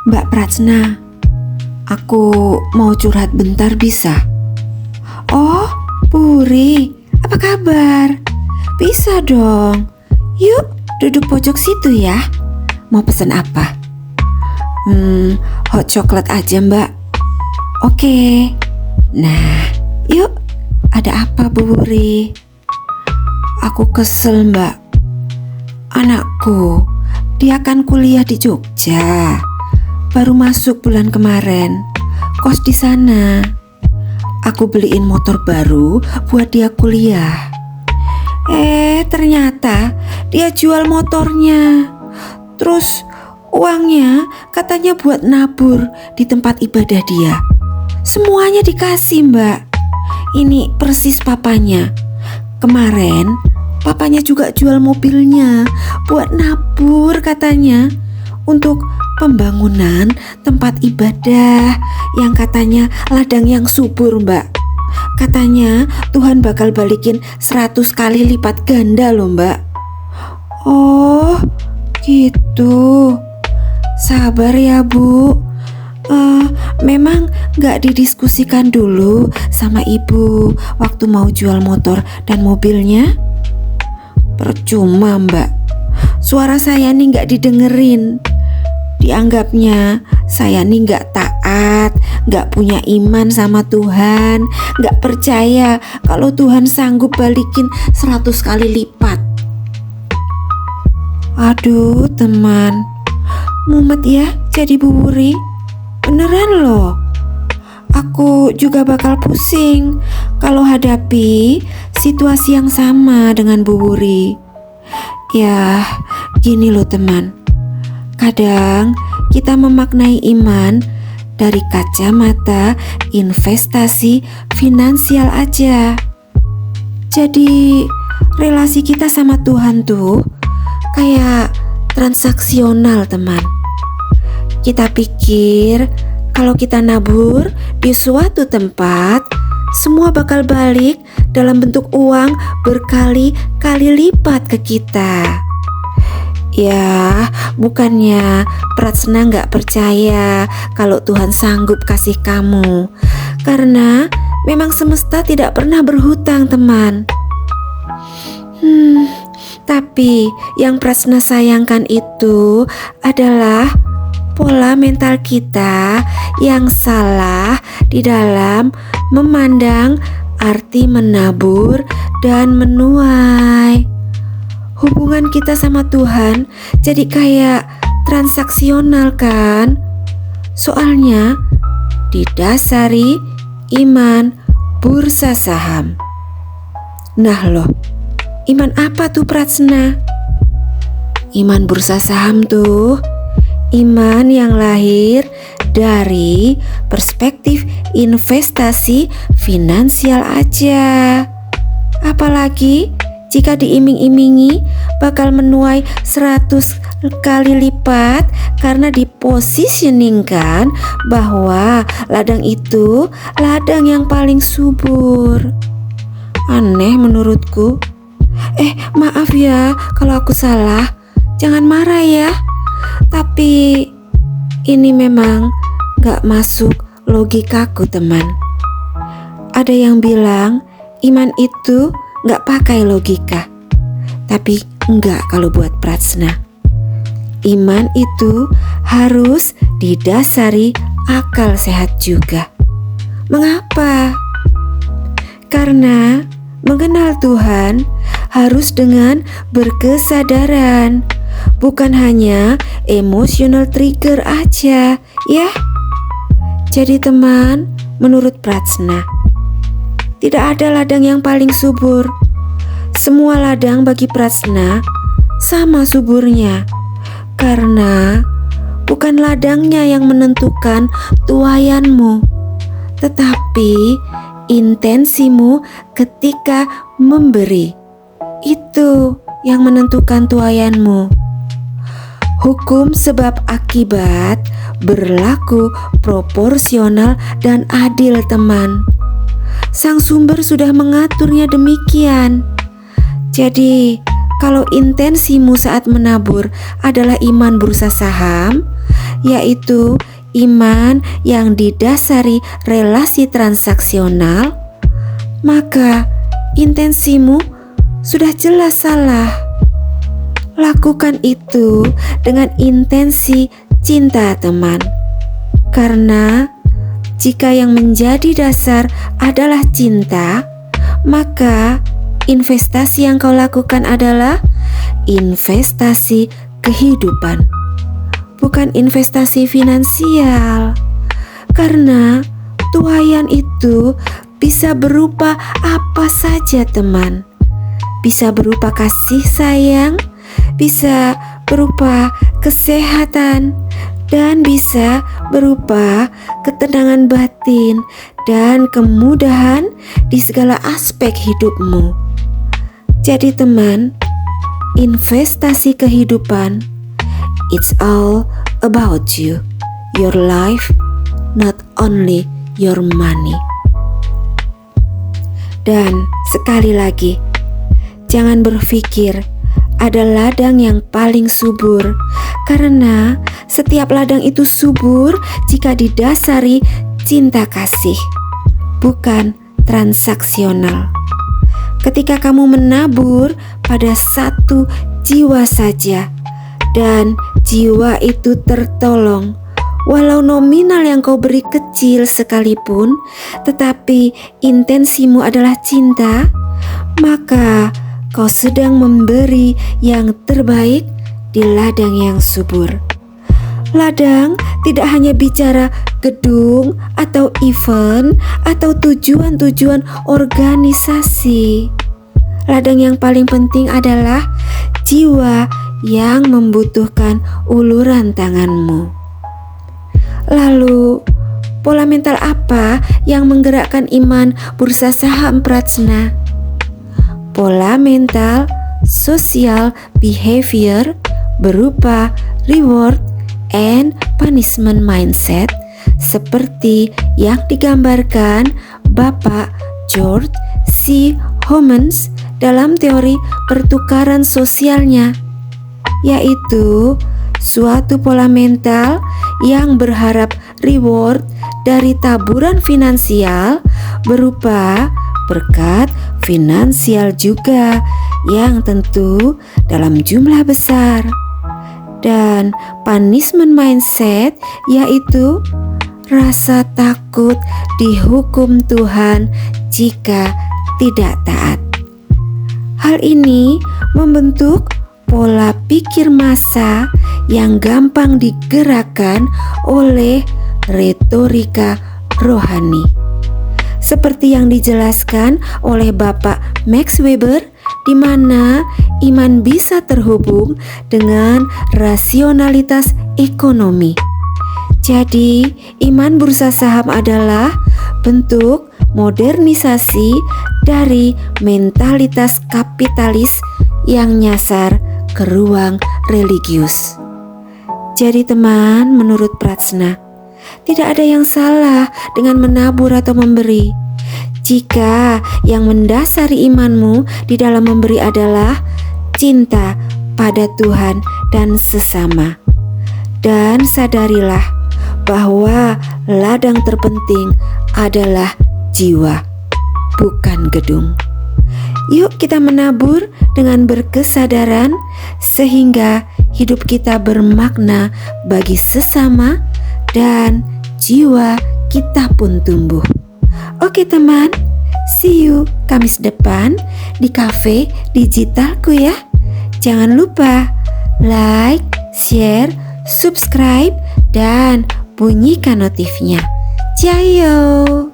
Mbak Pratsna, aku mau curhat bentar bisa? Oh, Puri, apa kabar? Bisa dong. Yuk, duduk pojok situ ya. Mau pesen apa? Hot chocolate aja mbak. Oke. Nah, yuk. Ada apa Bu Puri? Aku kesel mbak. Anakku, dia kan kuliah di Jogja. Baru masuk bulan kemarin, kos di sana. Aku beliin motor baru buat dia kuliah. Ternyata dia jual motornya. Terus uangnya katanya buat nabur di tempat ibadah dia. Semuanya dikasih mbak. Ini persis papanya. Kemarin papanya juga jual mobilnya buat nabur katanya, untuk pembangunan tempat ibadah yang katanya ladang yang subur mbak. Katanya Tuhan bakal balikin 100 kali lipat ganda loh mbak. Oh gitu. Sabar ya bu. Memang gak didiskusikan dulu sama ibu waktu mau jual motor dan mobilnya? Percuma mbak. Suara saya nih gak didengerin. Dianggapnya saya nih gak taat, gak punya iman sama Tuhan, gak percaya kalau Tuhan sanggup balikin 100 kali lipat. Aduh teman, mumet ya jadi Bu Puri. Beneran loh. Aku juga bakal pusing kalau hadapi situasi yang sama dengan Bu Puri. Ya, gini loh teman. Kadang kita memaknai iman dari kacamata investasi finansial aja. Jadi relasi kita sama Tuhan tuh kayak transaksional teman. Kita pikir kalau kita nabur di suatu tempat, semua bakal balik dalam bentuk uang berkali-kali lipat ke kita. Ya, bukannya Pratsna gak percaya kalau Tuhan sanggup kasih kamu, karena memang semesta tidak pernah berhutang teman. Tapi yang Pratsna sayangkan itu adalah pola mental kita yang salah di dalam memandang arti menabur dan menuai. Hubungan kita sama Tuhan jadi kayak transaksional kan? Soalnya didasari iman bursa saham. Nah loh, iman apa tuh Pratsna? Iman bursa saham tuh iman yang lahir dari perspektif investasi finansial aja. Apalagi jika diiming-imingi bakal menuai 100 kali lipat karena dipositioningkan bahwa ladang itu ladang yang paling subur. Aneh menurutku. Maaf ya kalau aku salah. Jangan marah ya. Tapi ini memang gak masuk logikaku teman. Ada yang bilang iman itu gak pakai logika. Tapi enggak kalau buat Pratsna. Iman itu harus didasari akal sehat juga. Mengapa? Karena mengenal Tuhan harus dengan berkesadaran, bukan hanya emotional trigger aja, ya. Jadi teman, menurut Pratsna, tidak ada ladang yang paling subur. Semua ladang bagi Pratsna sama suburnya, karena bukan ladangnya yang menentukan tuaianmu, tetapi intensimu ketika memberi. Itu yang menentukan tuaianmu. Hukum sebab akibat berlaku proporsional dan adil teman. Sang sumber sudah mengaturnya demikian. Jadi kalau intensimu saat menabur adalah iman bursa saham, yaitu iman yang didasari relasi transaksional, maka intensimu sudah jelas salah. Lakukan itu dengan intensi cinta, teman. Karena jika yang menjadi dasar adalah cinta, maka investasi yang kau lakukan adalah investasi kehidupan, bukan investasi finansial. Karena tuaian itu bisa berupa apa saja, teman. Bisa berupa kasih sayang, bisa berupa kesehatan, dan bisa berupa ketenangan batin dan kemudahan di segala aspek hidupmu. Jadi teman, investasi kehidupan, it's all about you, your life, not only your money. Dan sekali lagi, jangan berpikir ada ladang yang paling subur, karena setiap ladang itu subur jika didasari cinta kasih, bukan transaksional. Ketika kamu menabur pada satu jiwa saja, dan jiwa itu tertolong, walau nominal yang kau beri kecil sekalipun, tetapi intensimu adalah cinta, maka kau sedang memberi yang terbaik di ladang yang subur. Ladang tidak hanya bicara gedung atau event atau tujuan-tujuan organisasi. Ladang yang paling penting adalah jiwa yang membutuhkan uluran tanganmu. Lalu, pola mental apa yang menggerakkan iman bursa saham Pratsna? Pola mental social behavior berupa reward and punishment mindset seperti yang digambarkan Bapak George C. Homans dalam teori pertukaran sosialnya, yaitu suatu pola mental yang berharap reward dari taburan finansial berupa berkat finansial juga yang tentu dalam jumlah besar. Dan punishment mindset yaitu rasa takut dihukum Tuhan jika tidak taat. Hal ini membentuk pola pikir massa yang gampang digerakkan oleh retorika rohani. Seperti yang dijelaskan oleh Bapak Max Weber, di mana iman bisa terhubung dengan rasionalitas ekonomi. Jadi, iman bursa saham adalah bentuk modernisasi dari mentalitas kapitalis yang nyasar ke ruang religius. Jadi teman, menurut Pratsna, tidak ada yang salah dengan menabur atau memberi, jika yang mendasari imanmu di dalam memberi adalah cinta pada Tuhan dan sesama. Dan sadarilah bahwa ladang terpenting adalah jiwa, bukan gedung. Yuk kita menabur dengan berkesadaran sehingga hidup kita bermakna bagi sesama dan jiwa kita pun tumbuh. Oke teman, see you Kamis depan di cafe digitalku ya. Jangan lupa like, share, subscribe, dan bunyikan notifnya. Ciao.